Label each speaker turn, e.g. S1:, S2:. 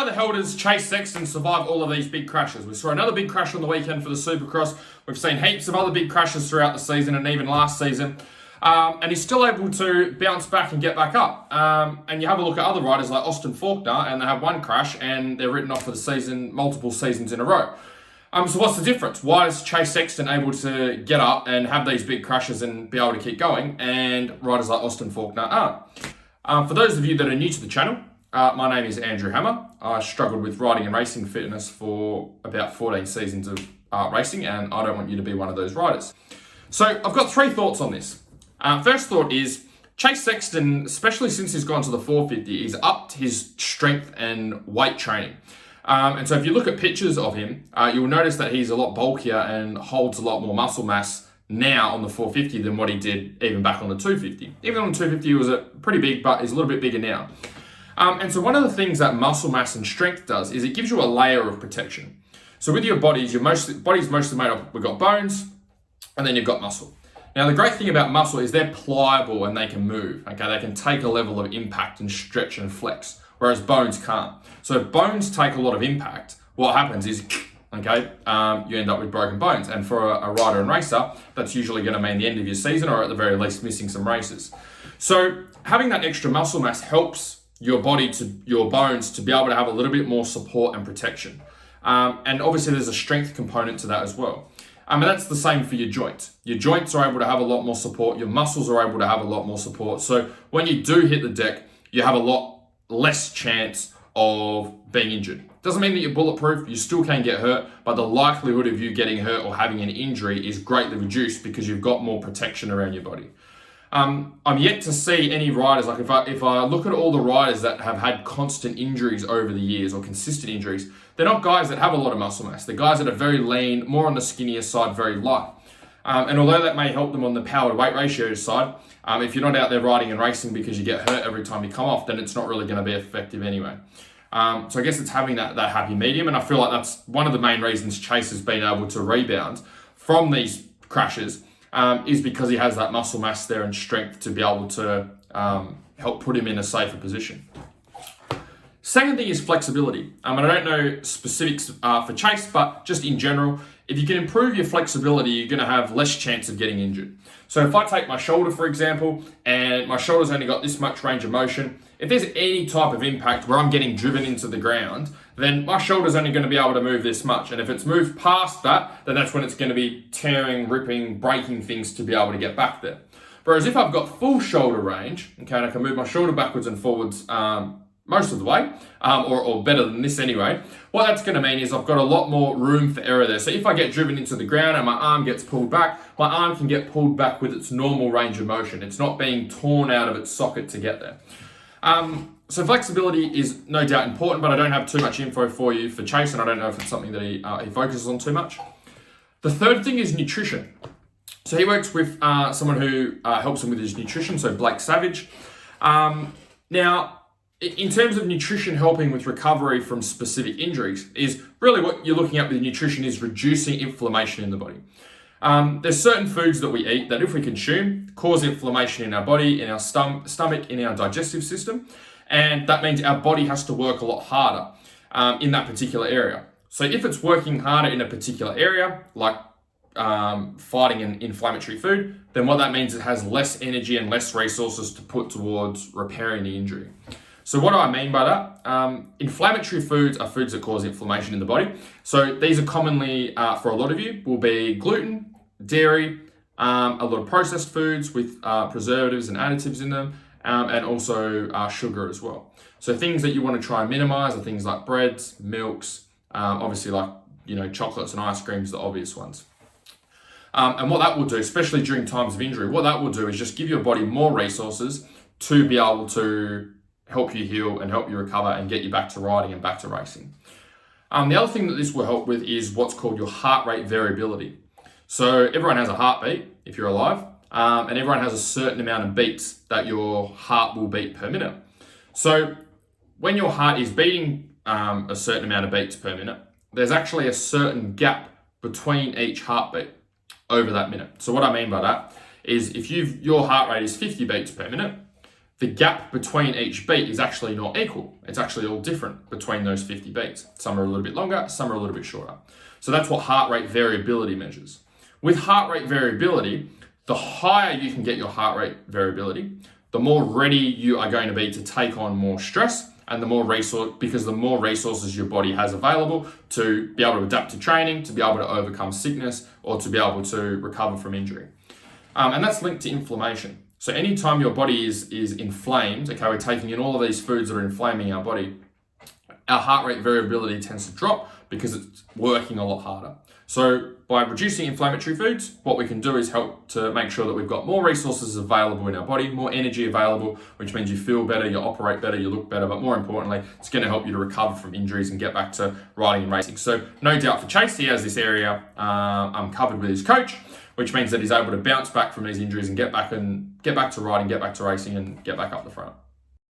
S1: the hell does Chase Sexton survive all of these big crashes? We saw another big crash on the weekend for the Supercross. We've seen heaps of other big crashes throughout the season and even last season. And he's still able to bounce back and get back up. And you have a look at other riders like Austin Forkner, and they have one crash and they're written off for the season, multiple seasons in a row. So what's the difference? Why is Chase Sexton able to get up and have these big crashes and be able to keep going, and riders like Austin Forkner aren't? For those of you that are new to the channel, my name is Andrew Hammer. I struggled with riding and racing fitness for about 14 seasons of racing, and I don't want you to be one of those riders. So I've got three thoughts on this. First thought is Chase Sexton, especially since he's gone to the 450, he's upped his strength and weight training. And so if you look at pictures of him, you'll notice that he's a lot bulkier and holds a lot more muscle mass now on the 450 than what he did even back on the 250. Even on the 250, he was pretty big, but he's a little bit bigger now. And so one of the things that muscle mass and strength does is it gives you a layer of protection. So with your bodies, body's mostly made up, we've got bones, and then you've got muscle. Now, the great thing about muscle is they're pliable and they can move, okay? They can take a level of impact and stretch and flex, whereas bones can't. So if bones take a lot of impact, what happens is, okay, you end up with broken bones. And for a rider and racer, that's usually going to mean the end of your season, or at the very least missing some races. So having that extra muscle mass helps your bones to be able to have a little bit more support and protection. And obviously there's a strength component to that as well. And that's the same for your joints. Your joints are able to have a lot more support. Your muscles are able to have a lot more support. So when you do hit the deck, you have a lot less chance of being injured. Doesn't mean that you're bulletproof. You still can get hurt, but the likelihood of you getting hurt or having an injury is greatly reduced because you've got more protection around your body. I'm yet to see any riders, like if I look at all the riders that have had constant injuries over the years or consistent injuries, they're not guys that have a lot of muscle mass. They're guys that are very lean, more on the skinnier side, very light. And although that may help them on the power to weight ratio side, if you're not out there riding and racing because you get hurt every time you come off, then it's not really going to be effective anyway. So I guess it's having that happy medium, and I feel like that's one of the main reasons Chase has been able to rebound from these crashes, is because he has that muscle mass there and strength to be able to help put him in a safer position. Second thing is flexibility. And I don't know specifics for Chase, but just in general, if you can improve your flexibility, you're going to have less chance of getting injured. So if I take my shoulder, for example, and my shoulder's only got this much range of motion, if there's any type of impact where I'm getting driven into the ground, then my shoulder's only going to be able to move this much. And if it's moved past that, then that's when it's going to be tearing, ripping, breaking things to be able to get back there. Whereas if I've got full shoulder range, okay, and I can move my shoulder backwards and forwards most of the way, or better than this anyway, what that's going to mean is I've got a lot more room for error there. So if I get driven into the ground and my arm gets pulled back, my arm can get pulled back with its normal range of motion. It's not being torn out of its socket to get there. So flexibility is no doubt important, but I don't have too much info for you for Chase, and I don't know if it's something that he focuses on too much. The third thing is nutrition. So he works with someone who helps him with his nutrition, so Blake Savage. Now, in terms of nutrition helping with recovery from specific injuries, is really what you're looking at with nutrition is reducing inflammation in the body. There's certain foods that we eat that if we consume, cause inflammation in our body, in our stomach, in our digestive system. And that means our body has to work a lot harder in that particular area. So if it's working harder in a particular area, like fighting an inflammatory food, then what that means is it has less energy and less resources to put towards repairing the injury. So what do I mean by that? Inflammatory foods are foods that cause inflammation in the body. So these are commonly, for a lot of you, will be gluten, dairy, a lot of processed foods with preservatives and additives in them, and also sugar as well. So things that you want to try and minimize are things like breads, milks, obviously like, chocolates and ice creams, the obvious ones. And what that will do, especially during times of injury, what that will do is just give your body more resources to be able to help you heal and help you recover and get you back to riding and back to racing. The other thing that this will help with is what's called your heart rate variability. So everyone has a heartbeat if you're alive, and everyone has a certain amount of beats that your heart will beat per minute. So when your heart is beating a certain amount of beats per minute, there's actually a certain gap between each heartbeat over that minute. So what I mean by that is if your heart rate is 50 beats per minute, the gap between each beat is actually not equal. It's actually all different between those 50 beats. Some are a little bit longer, some are a little bit shorter. So that's what heart rate variability measures. With heart rate variability, the higher you can get your heart rate variability, the more ready you are going to be to take on more stress, and the more resources your body has available to be able to adapt to training, to be able to overcome sickness, or to be able to recover from injury. And that's linked to inflammation. So anytime your body is inflamed, okay, we're taking in all of these foods that are inflaming our body, our heart rate variability tends to drop because it's working a lot harder. So by reducing inflammatory foods, what we can do is help to make sure that we've got more resources available in our body, more energy available, which means you feel better, you operate better, you look better, but more importantly, it's going to help you to recover from injuries and get back to riding and racing. So no doubt for Chase, he has this area covered with his coach, which means that he's able to bounce back from these injuries and get back to riding, get back to racing, and get back up the front.